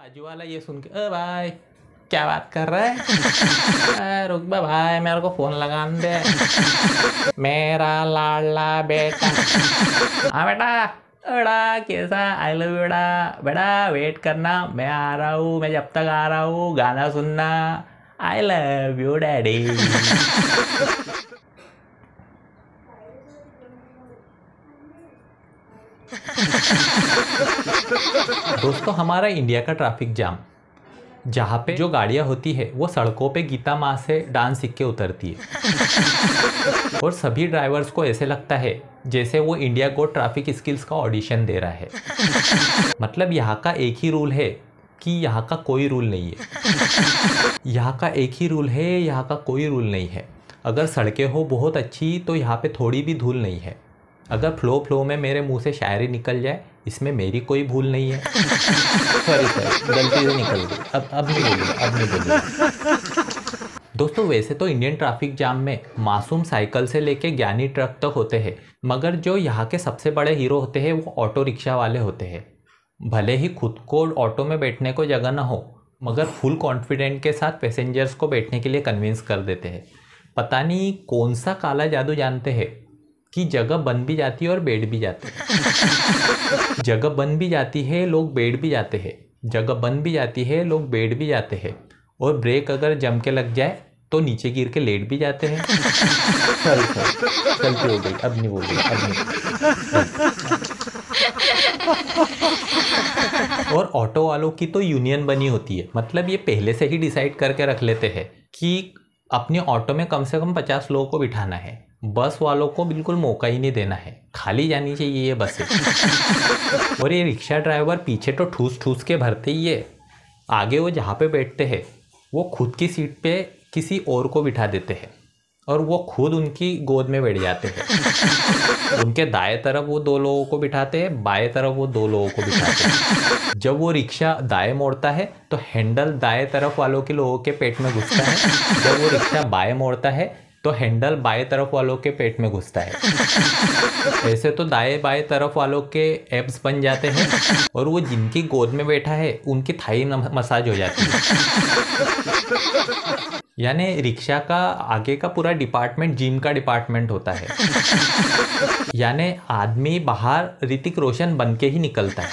बाजू वाला ये सुन के भाई क्या बात कर रहा है। रुक बे भाई, मेरे को फोन लगान दे। मेरा लाडला बेटा। हाँ बेटा, बेटा कैसा, आई लव यू बेटा। बेटा वेट करना, मैं आ रहा हूँ, मैं जब तक आ रहा हूँ गाना सुनना। I love you daddy. दोस्तों, हमारा इंडिया का ट्रैफिक जाम, जहाँ पे जो गाड़ियाँ होती है वो सड़कों पे गीता माँ से डांस सीख के उतरती है और सभी ड्राइवर्स को ऐसे लगता है जैसे वो इंडिया गोट ट्रैफिक स्किल्स का ऑडिशन दे रहा है। मतलब यहाँ का एक ही रूल है कि यहाँ का कोई रूल नहीं है। यहाँ का एक ही रूल है, यहाँ का कोई रूल नहीं है। अगर सड़कें हो बहुत अच्छी तो यहाँ पे थोड़ी भी धूल नहीं है। अगर फ्लो में मेरे मुंह से शायरी निकल जाए, इसमें मेरी कोई भूल नहीं है। सॉरी गलती से निकल गई। अब नहीं बोलूँगा। दोस्तों, वैसे तो इंडियन ट्रैफिक जाम में मासूम साइकिल से लेके ज्ञानी ट्रक तक होते हैं, मगर जो यहाँ के सबसे बड़े हीरो होते हैं वो ऑटो रिक्शा वाले होते हैं। भले ही खुद को ऑटो में बैठने को जगह ना हो, मगर फुल कॉन्फिडेंट के साथ पैसेंजर्स को बैठने के लिए कन्विंस कर देते हैं। पता नहीं कौन सा काला जादू जानते हैं कि जगह बन भी जाती है और बैठ भी जाते हैं। जगह बन भी जाती है, लोग बैठ भी जाते हैं। जगह बन भी जाती है, लोग बैठ भी जाते हैं। और ब्रेक अगर जम के लग जाए तो नीचे गिर के लेट भी जाते हैं। सॉरी गलती हो गई, अब नहीं बोलूँगा, अब नहीं। और ऑटो वालों की तो यूनियन बनी होती है। मतलब ये पहले से ही डिसाइड करके रख लेते हैं कि अपने ऑटो में कम से कम 50 लोगों को बिठाना है। बस वालों को बिल्कुल मौका ही नहीं देना है, खाली जानी चाहिए ये बसें। और ये रिक्शा ड्राइवर पीछे तो ठूस ठूस के भरते ही है, आगे वो जहाँ पे बैठते हैं वो खुद की सीट पे किसी और को बिठा देते हैं और वो खुद उनकी गोद में बैठ जाते हैं। उनके दाएं तरफ वो 2 लोगों को बिठाते हैं, बाएं तरफ वो 2 लोगों को बिठाते हैं। जब वो रिक्शा दाएं मोड़ता है तो हैंडल दाएं तरफ वालों के लोगों के पेट में घुसता है। जब वो रिक्शा बाएं मोड़ता है तो हैंडल बाएं तरफ वालों के पेट में घुसता है। ऐसे तो दाएं बाएं तरफ वालों के एब्स बन जाते हैं और वो जिनकी गोद में बैठा है उनकी थाई मसाज हो जाती है। यानी रिक्शा का आगे का पूरा डिपार्टमेंट जिम का डिपार्टमेंट होता है। यानी आदमी बाहर ऋतिक रोशन बन के ही निकलता है।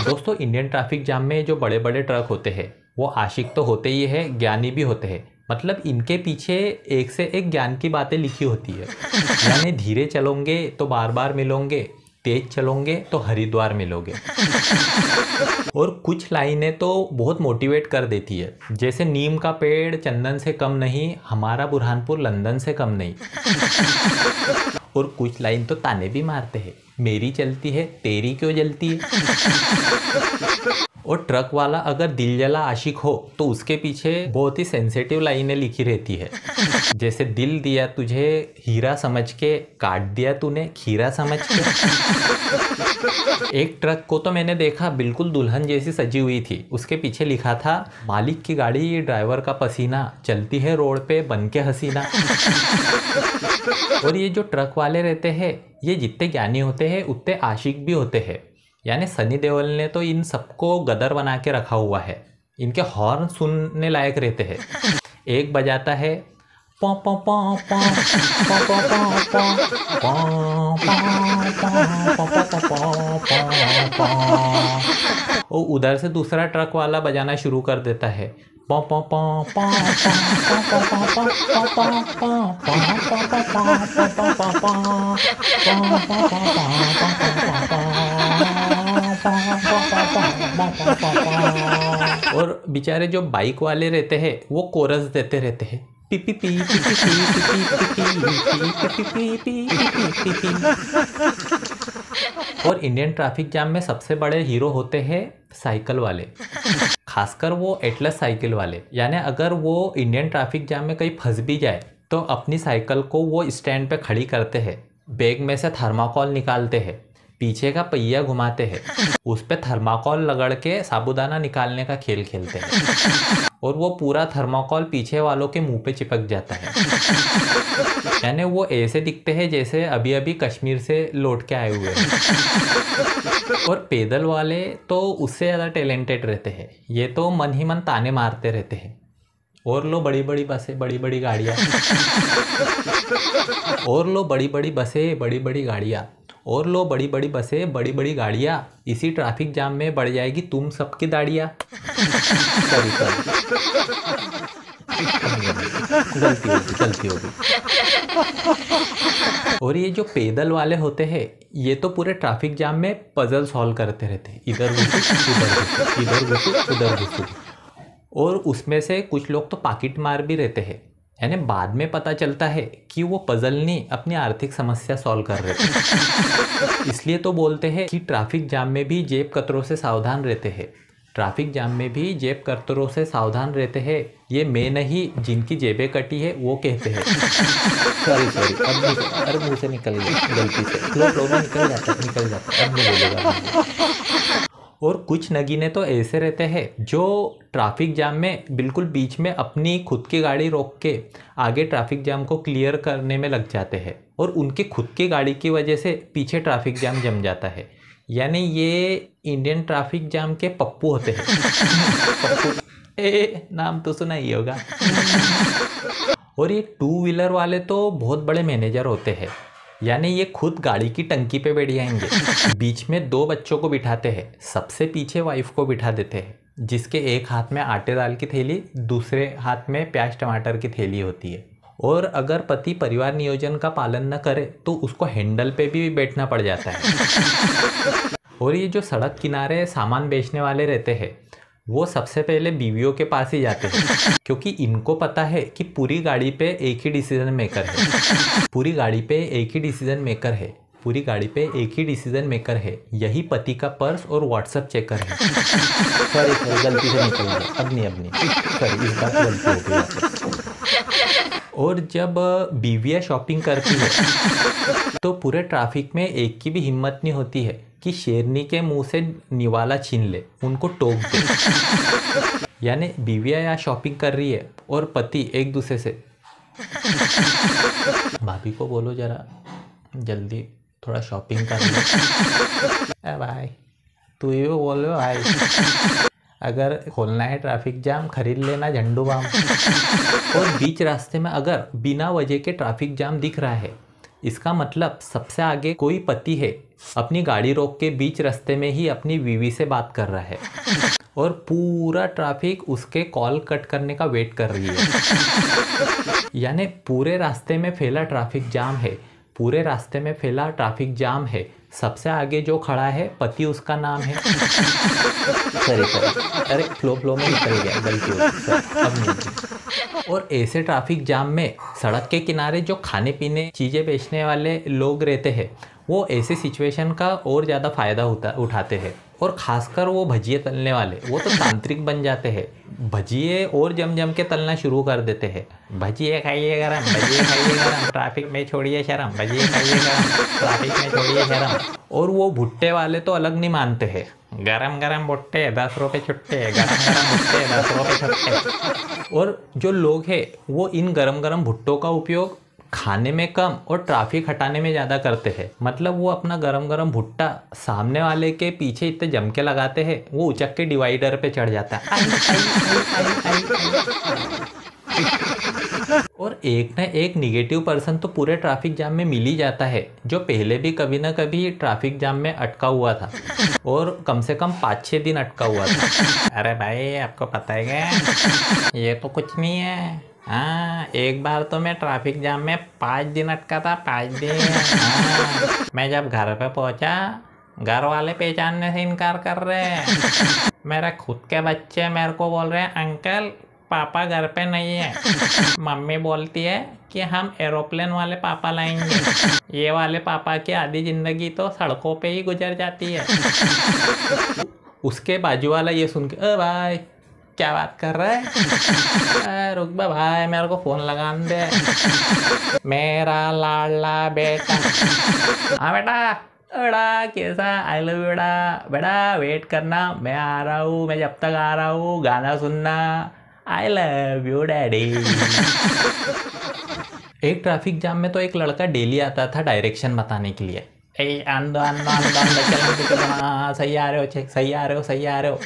दोस्तों, इंडियन ट्रैफिक जाम में जो बड़े बड़े ट्रक होते हैं वो आशिक तो होते ही है, ज्ञानी भी होते हैं। मतलब इनके पीछे एक से एक ज्ञान की बातें लिखी होती है। यानी धीरे चलोगे तो बार बार मिलोगे, तेज चलोगे तो हरिद्वार मिलोगे। और कुछ लाइनें तो बहुत मोटिवेट कर देती है, जैसे नीम का पेड़ चंदन से कम नहीं, हमारा बुरहानपुर लंदन से कम नहीं। और कुछ लाइन तो ताने भी मारते हैं, मेरी चलती है तेरी क्यों जलती है। और ट्रक वाला अगर दिल जला आशिक हो तो उसके पीछे बहुत ही सेंसिटिव लाइनें लिखी रहती है, जैसे दिल दिया तुझे हीरा समझ के, काट दिया तूने खीरा समझ के। एक ट्रक को तो मैंने देखा बिल्कुल दुल्हन जैसी सजी हुई थी, उसके पीछे लिखा था मालिक की गाड़ी ड्राइवर का पसीना, चलती है रोड पे बन के हसीना। और ये जो ट्रक वाले रहते हैं ये जितने ज्ञानी होते हैं उतने आशिक भी होते हैं। यानी सनी देओल ने तो इन सबको गदर बना के रखा हुआ है। इनके हॉर्न सुनने लायक रहते हैं। एक बजाता है पॉ पॉ पॉ पॉ पॉ पॉ पॉ पॉ पॉ। और उधर से दूसरा ट्रक वाला बजाना शुरू कर देता है पॉ पॉ पॉ पॉ और बेचारे जो बाइक वाले रहते हैं वो कोरस देते रहते हैं P P P P P P P. और इंडियन ट्रैफिक जाम में सबसे बड़े हीरो होते हैं साइकिल वाले, खासकर वो एटलस साइकिल वाले। यानी अगर वो इंडियन ट्रैफिक जाम में कहीं फंस भी जाए तो अपनी साइकिल को वो स्टैंड पे खड़ी करते हैं, बैग में से थर्माकोल निकालते हैं, पीछे का पहिया घुमाते हैं, उस पे थर्माकोल लगड़ के साबूदाना निकालने का खेल खेलते हैं और वो पूरा थर्माकोल पीछे वालों के मुंह पे चिपक जाता है। यानी वो ऐसे दिखते हैं जैसे अभी अभी कश्मीर से लौट के आए हुए हैं। और पैदल वाले तो उससे ज़्यादा टैलेंटेड रहते हैं, ये तो मन ही मन ताने मारते रहते हैं। और लो बड़ी बड़ी बसें, बड़ी बड़ी गाड़ियाँ, और लो बड़ी बड़ी बसें, बड़ी बड़ी गाड़ियाँ, और लो बड़ी बड़ी बसें, बड़ी बड़ी गाड़ियाँ, इसी ट्रैफिक जाम में बढ़ जाएगी तुम सबकी दाढ़ियाँ। गलती होगी। और ये जो पैदल वाले होते हैं, ये तो पूरे ट्रैफिक जाम में पजल सॉल्व करते रहते हैं, इधर घुसो उधर घुसो, इधर घुसो उधर घुसो। और उसमें से कुछ लोग तो पाकिट मार भी रहते हैं, यानी बाद में पता चलता है कि वो पजल नहीं, अपनी आर्थिक समस्या सॉल्व कर रहे थे। इसलिए तो बोलते हैं कि ट्रैफिक जाम में भी जेब कतरों से सावधान रहते हैं। ट्रैफिक जाम में भी जेब कतरों से सावधान रहते हैं, ये मैं नहीं, जिनकी जेबें कटी है वो कहते हैं। सॉरी अरे मुंह से निकल गया गलती से, फ्लो में निकल जाता अब नहीं बोलेगा। और कुछ नगीने तो ऐसे रहते हैं जो ट्रैफिक जाम में बिल्कुल बीच में अपनी खुद की गाड़ी रोक के आगे ट्रैफिक जाम को क्लियर करने में लग जाते हैं, और उनकी खुद की गाड़ी की वजह से पीछे ट्रैफिक जाम जम जाता है। यानी ये इंडियन ट्रैफिक जाम के पप्पू होते हैं। पप्पू नाम तो सुना ही होगा। और ये टू व्हीलर वाले तो बहुत बड़े मैनेजर होते हैं, यानी ये खुद गाड़ी की टंकी पे बैठ जाएंगे, बीच में 2 बच्चों को बिठाते हैं, सबसे पीछे वाइफ को बिठा देते हैं, जिसके एक हाथ में आटे दाल की थैली, दूसरे हाथ में प्याज टमाटर की थैली होती है। और अगर पति परिवार नियोजन का पालन न करे तो उसको हैंडल पे भी बैठना पड़ जाता है। और ये जो सड़क किनारे सामान बेचने वाले रहते हैं, वो सबसे पहले बीवियों के पास ही जाते हैं, क्योंकि इनको पता है कि पूरी गाड़ी पे एक ही डिसीजन मेकर है, पूरी गाड़ी पे एक ही डिसीजन मेकर है, पूरी गाड़ी पे एक ही डिसीजन मेकर है, यही पति का पर्स और व्हाट्सएप चेकर है। सॉरी गलती से निकल गया, अब नहीं सॉरी, इस बार गलती हो गई। और जब बीवियाँ शॉपिंग करती है तो पूरे ट्रैफिक में एक की भी हिम्मत नहीं होती है कि शेरनी के मुंह से निवाला छीन ले, उनको टोक दे। यानी बीवियाँ यहाँ शॉपिंग कर रही है और पति एक दूसरे से, भाभी को बोलो जरा जल्दी थोड़ा शॉपिंग कर ले। भाई तू ही बोलो भाई, अगर खोलना है ट्रैफिक जाम खरीद लेना झंडू बाम। और बीच रास्ते में अगर बिना वजह के ट्रैफिक जाम दिख रहा है, इसका मतलब सबसे आगे कोई पति है, अपनी गाड़ी रोक के बीच रास्ते में ही अपनी बीवी से बात कर रहा है, और पूरा ट्रैफिक उसके कॉल कट करने का वेट कर रही है। यानी पूरे रास्ते में फैला ट्रैफिक जाम है, पूरे रास्ते में फैला ट्रैफिक जाम है, सबसे आगे जो खड़ा है पति उसका नाम है। सॉरी अरे फ्लो में निकल गया, गलती हो गई, अब नहीं। और ऐसे ट्रैफिक जाम में सड़क के किनारे जो खाने पीने चीज़ें बेचने वाले लोग रहते हैं, वो ऐसे सिचुएशन का और ज़्यादा फ़ायदा उठाते हैं। और ख़ासकर वो भजिए तलने वाले, वो तो तांत्रिक बन जाते हैं, भजिए और जम के तलना शुरू कर देते हैं। भजिए खाइए गरम, भजिए खाइए गरम, ट्रैफिक में छोड़िए शर्म, भजिए खाइए गरम, ट्रैफिक में छोड़िए शर्म। और वो भुट्टे वाले तो अलग नहीं मानते हैं, गरम भुट्टे 10 रुपये छुट्टे, गरम भुट्टे 10 रुपये छुट्टे। और जो लोग हैं वो इन गरम भुट्टों का उपयोग खाने में कम और ट्रैफिक हटाने में ज़्यादा करते हैं। मतलब वो अपना गरम भुट्टा सामने वाले के पीछे इतने जम के लगाते हैं, वो उचक के डिवाइडर पे चढ़ जाता है। और एक ना एक निगेटिव पर्सन तो पूरे ट्रैफिक जाम में मिल ही जाता है, जो पहले भी कभी ना कभी ट्रैफिक जाम में अटका हुआ था, और कम से कम 5-6 दिन अटका हुआ था। अरे भाई आपको पता है क्या, ये तो कुछ नहीं है। हाँ, एक बार तो मैं ट्रैफिक जाम में 5 दिन अटका था, 5 दिन। हाँ, मैं जब घर पे पहुंचा, घर वाले पहचानने से इनकार कर रहे हैं। मेरे खुद के बच्चे मेरे को बोल रहे हैं अंकल पापा घर पे नहीं है। मम्मी बोलती है कि हम एरोप्लेन वाले पापा लाएंगे। ये वाले पापा की आधी जिंदगी तो सड़कों पे ही गुजर जाती है। उसके बाजू वाला ये सुन के, अ भाई क्या बात कर रहा है, रुक बा भाई मेरे को फ़ोन लगा दे, मेरा लाडला बेटा। हाँ बेटा, बड़ा कैसा, आई लव यू बेटा, बेटा वेट करना, मैं आ रहा हूँ, मैं जब तक आ रहा हूँ गाना सुनना, आई लव यू डैडी। एक ट्रैफिक जाम में तो एक लड़का डेली आता था डायरेक्शन बताने के लिए, ए आंदो आंदो आंदो आंदो चलो चलो, हाँ सही आ रहे हो, चेक सही आ रहे हो, सही आ रहे हो,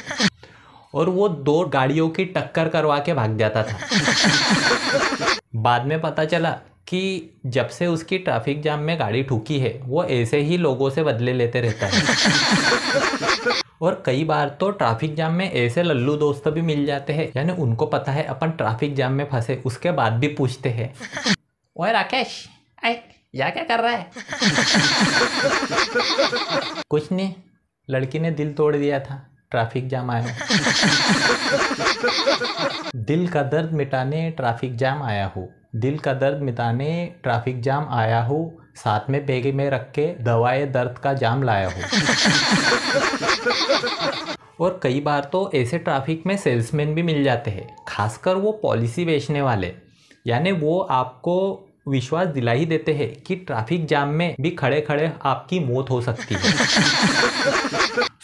और वो 2 गाड़ियों की टक्कर करवा के भाग जाता था। बाद में पता चला कि जब से उसकी ट्रैफिक जाम में गाड़ी ठुकी है वो ऐसे ही लोगों से बदले लेते रहता है। और कई बार तो ट्रैफिक जाम में ऐसे लल्लू दोस्त भी मिल जाते हैं, यानी उनको पता है अपन ट्रैफिक जाम में फंसे, उसके बाद भी पूछते हैं, ओए राकेश, या क्या कर रहा है? कुछ नहीं, लड़की ने दिल तोड़ दिया था, ट्रैफिक जाम आया। दिल का दर्द मिटाने ट्रैफिक जाम आया हूँ, दिल का दर्द मिटाने ट्रैफिक जाम आया हूँ, साथ में बैग में रख के दवाए दर्द का जाम लाया हूँ। और कई बार तो ऐसे ट्रैफिक में सेल्समैन भी मिल जाते हैं, खासकर वो पॉलिसी बेचने वाले, यानी वो आपको विश्वास दिला ही देते हैं कि ट्रैफिक जाम में भी खड़े खड़े आपकी मौत हो सकती है।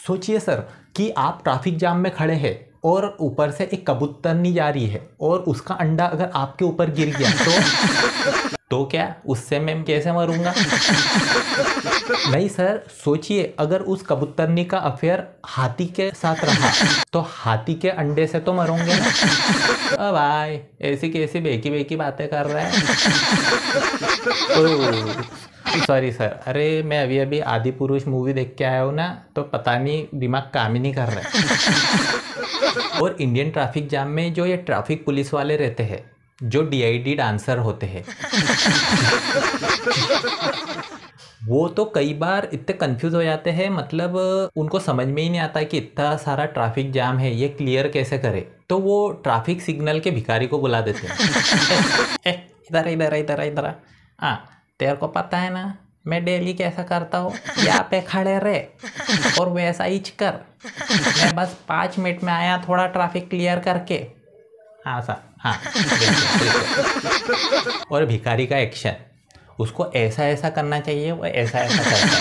सोचिए सर कि आप ट्रैफिक जाम में खड़े हैं और ऊपर से एक कबूतरनी जा रही है और उसका अंडा अगर आपके ऊपर गिर गया तो क्या उससे मैं कैसे मरूंगा? नहीं सर, सोचिए अगर उस कबूतरनी का अफेयर हाथी के साथ रहा तो हाथी के अंडे से तो मरोगे ना। भाई ऐसी कैसी बेकी बेकी बातें कर रहा है। सॉरी सर, अरे मैं अभी अभी आदि पुरुष मूवी देख के आया हूँ ना, तो पता नहीं दिमाग काम ही नहीं कर रहा है। और इंडियन ट्रैफिक जाम में जो ये ट्रैफिक पुलिस वाले रहते हैं, जो DID डांसर होते हैं, वो तो कई बार इतने कंफ्यूज हो जाते हैं, मतलब उनको समझ में ही नहीं आता कि इतना सारा ट्रैफिक जाम है, ये क्लियर कैसे करे, तो वो ट्रैफिक सिग्नल के भिखारी को बुला देते हैं। इधर इधर इधर इधर, हाँ तेरे को पता है ना मैं डेली कैसा करता हूँ, यहाँ पे खड़े रहे और वैसा ही कर, मैं बस 5 मिनट में आया थोड़ा ट्रैफिक क्लियर करके। हाँ सर, हाँ और भिखारी का एक्शन, उसको ऐसा ऐसा करना चाहिए, वो ऐसा ऐसा करता है।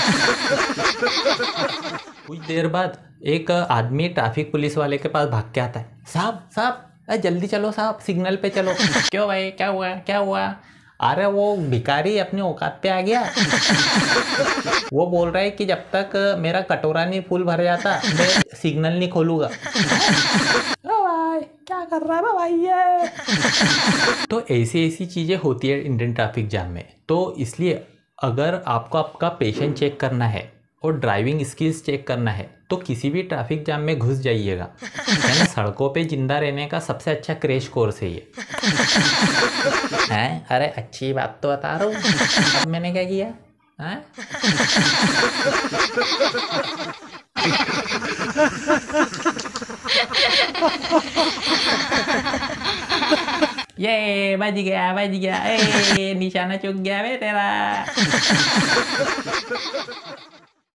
कुछ देर बाद एक आदमी ट्रैफिक पुलिस वाले के पास भाग के आता है, साहब साहब जल्दी चलो साहब, सिग्नल पे चलो। क्यों भाई, क्या हुआ क्या हुआ? अरे वो भिखारी अपनी औकात पे आ गया, वो बोल रहा है कि जब तक मेरा कटोरा नहीं फुल भर जाता मैं सिग्नल नहीं खोलूंगा। क्या कर रहा है भाई ये? तो ऐसी ऐसी चीज़ें होती है इंडियन ट्रैफिक जाम में। तो इसलिए अगर आपको आपका पेशेंस चेक करना है और ड्राइविंग स्किल्स चेक करना है तो किसी भी ट्रैफिक जाम में घुस जाइएगा, यानी सड़कों पे जिंदा रहने का सबसे अच्छा क्रैश कोर्स है ये। हैं? अरे अच्छी बात तो बता रहा हूँ, अब मैंने क्या किया? हैं? ये बच गया, निशाना चूक गया वे तेरा।